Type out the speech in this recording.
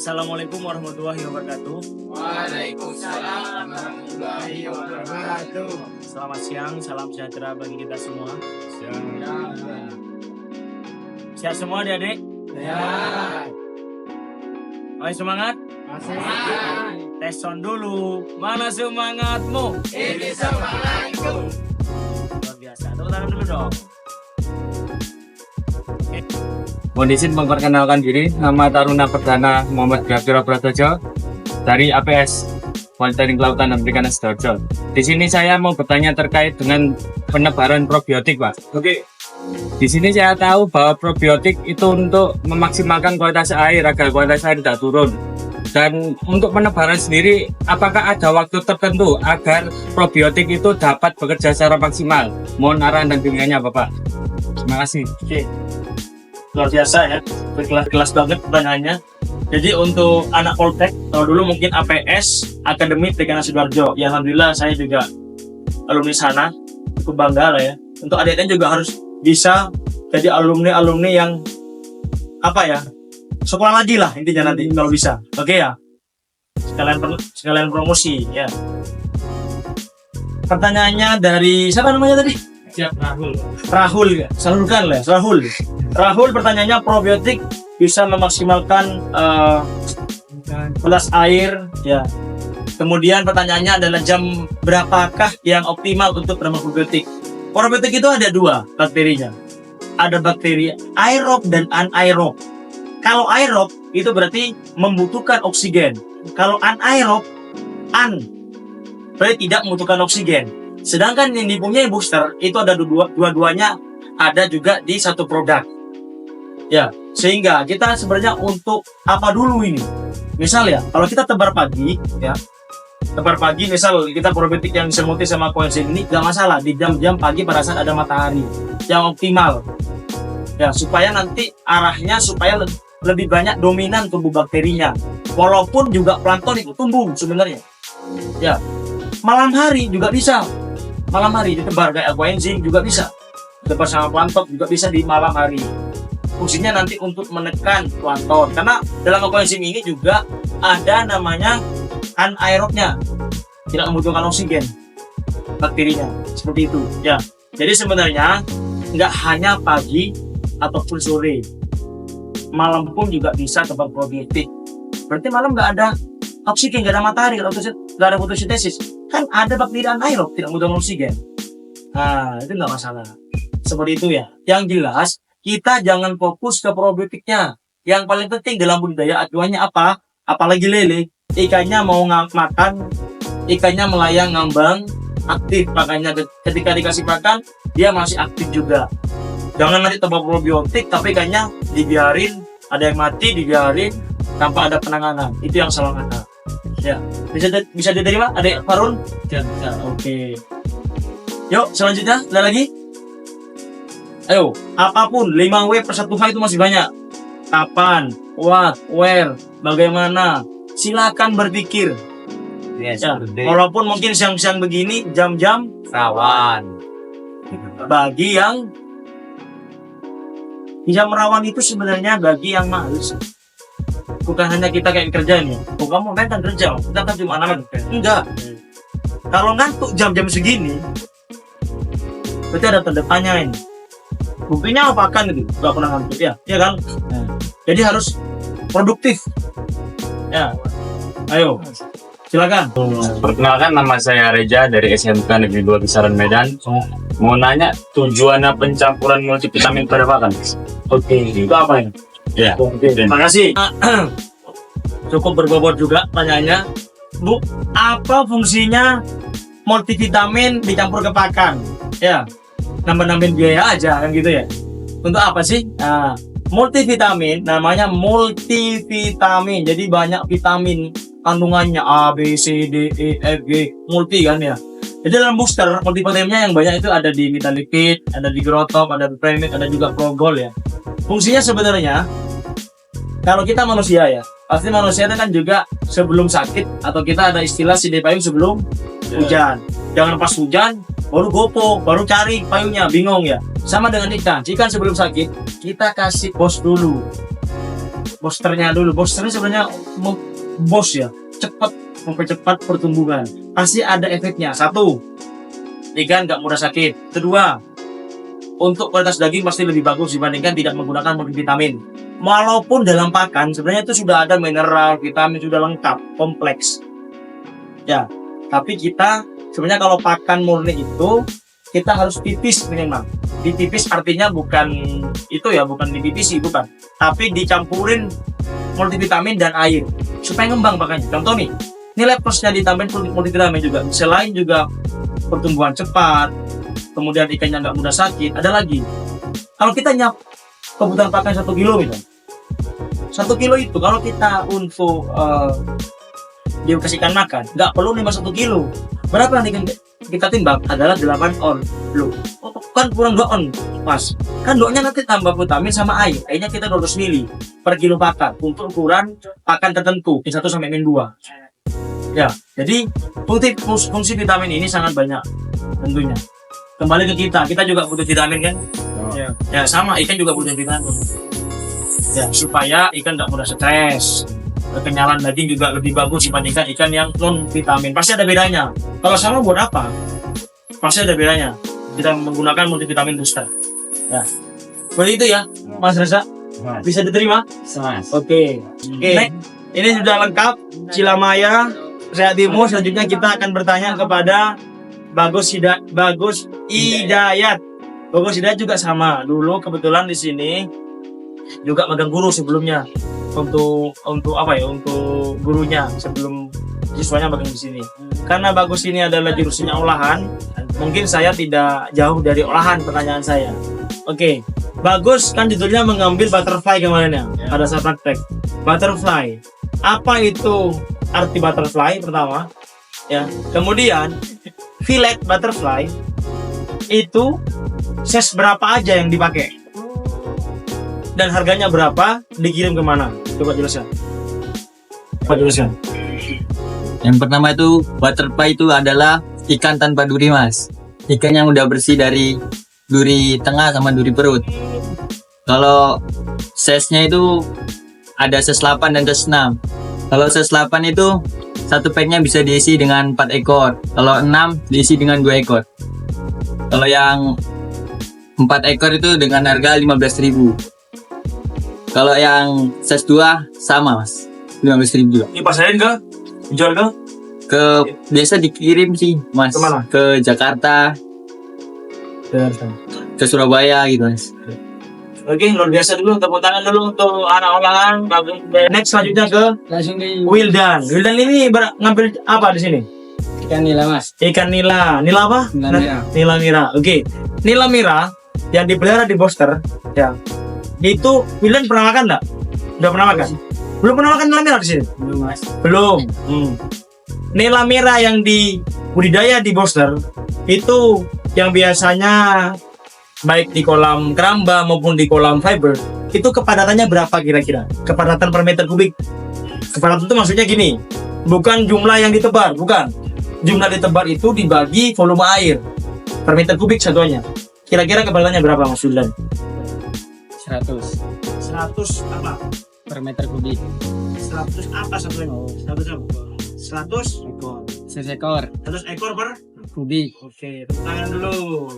Assalamualaikum warahmatullahi wabarakatuh. Waalaikumsalam warahmatullahi wabarakatuh. Selamat siang, salam sejahtera bagi kita semua. Siap semua adik-adik? Ya. Ayo semangat. Masih. Tes sound dulu. Mana semangatmu? Ini semangatku. Luar biasa. Tepuk tangan dulu dong. Mohon izin memperkenalkan diri, nama Taruna Perdana Muhammad Gafira Pratojo dari APS Politeknik Kelautan dan Perikanan Sidoarjo. Di sini saya mau bertanya terkait dengan penebaran probiotik, Pak. Oke. Di sini saya tahu bahwa probiotik itu untuk memaksimalkan kualitas air agar kualitas air tidak turun. Dan untuk penebaran sendiri, apakah ada waktu tertentu agar probiotik itu dapat bekerja secara maksimal? Mohon arahan dan bimbingannya, Bapak. Terima kasih. Oke. Luar biasa ya, berkelas banget pertanyaannya. Jadi untuk anak Poltek, kalau dulu mungkin APS Akademi Perikanan Sidoarjo, ya alhamdulillah saya juga alumni sana, cukup bangga lah ya. Untuk adik-adik juga harus bisa jadi alumni yang apa ya, sekolah lagi lah intinya nanti kalau bisa. Oke ya, sekalian promosi ya. Pertanyaannya dari siapa namanya tadi? Siap, Rahul. Rahul ya, salurkan lah, Rahul pertanyaannya probiotik bisa memaksimalkan kualitas air ya. Kemudian pertanyaannya adalah jam berapakah yang optimal untuk penambah probiotik. Probiotik itu ada dua bakterinya. Ada bakteri aerob dan anaerob. Kalau aerob itu berarti membutuhkan oksigen. Kalau anaerob berarti tidak membutuhkan oksigen. Sedangkan yang dipunyai booster itu ada dua-duanya ada juga di satu produk. Ya, sehingga kita sebenarnya untuk apa dulu ini? Misal ya, kalau kita tebar pagi ya. Tebar pagi misal kita probiotik yang semulti sama koenzim ini gak masalah di jam-jam pagi pada saat ada matahari yang optimal. Ya, supaya nanti arahnya supaya lebih banyak dominan tumbuh bakterinya. Walaupun juga plankton itu tumbuh sebenarnya. Ya. Malam hari juga bisa. Malam hari ditebar kayak koenzim juga bisa. Ditebar sama plankton juga bisa di malam hari. Fungsinya nanti untuk menekan plankton. Karena dalam koenzim ini juga ada namanya anaerobnya. Tidak membutuhkan oksigen bakterinya. Seperti itu. Ya. Jadi sebenarnya nggak hanya pagi ataupun sore. Malam pun juga bisa tebar probiotik. Berarti malam nggak ada oksigen, nggak ada matahari, nggak ada fotosintesis. Kan ada bakteri anaerob tidak membutuhkan oksigen. Nah, itu nggak masalah. Seperti itu ya. Yang jelas, kita jangan fokus ke probiotiknya. Yang paling penting dalam budidaya acuannya apa? Apalagi lele, ikannya mau makan, ikannya melayang ngambang, aktif. Makanya ketika dikasih makan, dia masih aktif juga. Jangan nanti tebar probiotik, tapi ikannya dibiarin, ada yang mati, dibiarin, tanpa ada penanganan. Itu yang salah kata. Ya, bisa diterima, Adik Farun? Bisa. Oke. Yuk, selanjutnya, ada lagi? Ayo, apapun 5W per 1H itu masih banyak. Kapan, what, where, bagaimana? Silakan berpikir. Yes, Ya, walaupun mungkin siang-siang begini, jam-jam rawan. bagi yang bisa merawan itu sebenarnya bagi yang males. Bukan hanya kita kayak kerja nih. Oh, kamu kan kerja, kita kan cuma anak. Enggak. Kalau ngantuk jam-jam segini, berarti ada tanda tanya ini. Buktinya apa kan gitu? Gak pernah ngantuk ya, ya kan? Nah, jadi harus produktif. Ya, ayo, silakan. Perkenalkan, nama saya Reja dari SMK Negeri 2 Kisaran Medan. Mau nanya tujuannya pencampuran multivitamin pada pakan? Oke, itu apa ya? Ya. Oke, terima kasih. Cukup berbobot juga pertanyaannya. Bu, apa fungsinya multivitamin dicampur ke pakan? Ya, nambah-nambahin biaya aja kan gitu ya. Untuk apa sih? Nah, multivitamin namanya multivitamin. Jadi banyak vitamin kandungannya A, B, C, D, E, F, G, multi kan ya. Jadi dalam booster multivitaminnya yang banyak itu ada di Vitalipid, ada di Growtop, ada di Premix, ada juga Progol ya. Fungsinya sebenarnya kalau kita manusia ya, pasti manusia itu kan juga sebelum sakit atau kita ada istilah sidai payung sebelum hujan. Jangan pas hujan baru gopo, baru cari payungnya, bingung ya. Sama dengan ikan sebelum sakit kita kasih bos dulu. Boosternya dulu. Boosternya sebenarnya bos ya, cepat mempercepat pertumbuhan. Pasti ada efeknya. Satu, ikan nggak mudah sakit. Kedua, untuk kualitas daging pasti lebih bagus dibandingkan tidak menggunakan multivitamin. Walaupun dalam pakan sebenarnya itu sudah ada mineral, vitamin sudah lengkap, kompleks. Ya, tapi kita sebenarnya kalau pakan murni itu kita harus pipis minimal. Ditipis artinya bukan itu ya, bukan dipipisi, bukan. Tapi dicampurin multivitamin dan air supaya ngembang pakannya. Contoh nih, nilai plusnya ditambahin multivitamin juga. Selain juga pertumbuhan cepat, kemudian ikannya nggak mudah sakit, ada lagi. Kalau kita nyap kebutuhan pakan 1 kilo gitu, 1 kilo itu kalau kita untuk dikasihkan makan, nggak perlu nambah 1 kilo. Berapa nih kita timbang adalah 8 on. Loh, kan kurang 2 on, mas. Kan 2-nya nanti tambah vitamin sama air. Airnya kita 200 mili per kilo pakan untuk ukuran pakan tertentu, min 1 sampai min 2. Ya, jadi fungsi vitamin ini sangat banyak tentunya. Kembali ke kita juga butuh vitamin kan? Ya sama, ikan juga butuh vitamin. Ya, supaya ikan nggak mudah stres. Kekenyalan daging juga lebih bagus dibandingkan ikan yang non vitamin. Pasti ada bedanya. Kalau sama buat apa? Pasti ada bedanya. Kita menggunakan multivitamin booster. Ya, seperti itu ya, Mas Reza. Bisa diterima? Oke. Next, ini sudah lengkap. Cilamaya, Sehat Timo. Selanjutnya kita akan bertanya kepada Bagus Hidayat. Bagus Hidayat juga sama. Dulu kebetulan di sini juga magang guru sebelumnya. Untuk apa ya? Untuk gurunya sebelum siswanya magang di sini. Karena Bagus ini adalah jurusannya olahan, mungkin saya tidak jauh dari olahan pertanyaan saya. Oke. Bagus kan judulnya mengambil butterfly kemarin ya, pada saat praktek. Butterfly. Apa itu arti butterfly pertama? Ya. Kemudian fillet butterfly itu size berapa aja yang dipakai dan harganya berapa, dikirim kemana? Coba jelaskan. Yang pertama itu butterfly itu adalah ikan tanpa duri, mas. Ikan yang udah bersih dari duri tengah sama duri perut. Kalau size-nya itu ada size 8 dan size 6. Kalau size 8 itu satu packnya bisa diisi dengan 4 ekor. Kalau 6 diisi dengan 2 ekor. Kalau yang 4 ekor itu dengan harga 15.000. Kalau yang size 2 sama, mas, 15.000 juga. Ini pasarin ke? Jual ke? Biasa dikirim sih, mas. Kemana? Ke Jakarta, ke Surabaya gitu, mas. Oke, luar biasa dulu. Tepuk tangan dulu untuk anak olahan. Next selanjutnya ke Langsung di Wildan. Wildan ini ngambil apa di sini? ikan nila, mas. Ikan nila. Nila apa? Nila merah. Nila merah. Oke. Nila merah yang dipelihara di Booster, ya. Itu Wildan pernah makan enggak? Udah pernah makan? Belum pernah makan nila merah di sini? Belum, mas. Belum. Nila merah yang di budidaya di Booster itu yang biasanya baik di kolam keramba maupun di kolam fiber, itu kepadatannya berapa kira-kira? Kepadatan per meter kubik. Kepadatan itu maksudnya gini, bukan jumlah yang ditebar, bukan. Jumlah ditebar itu dibagi volume air per meter kubik satuannya. Kira-kira kepadatannya berapa, Mas Wildan? 100 100 apa? per meter kubik. 100 apa satunya? 100 apa? 100 ekor. 100 ekor 100 ekor per kubik. Oke, tepuk tangan dulu.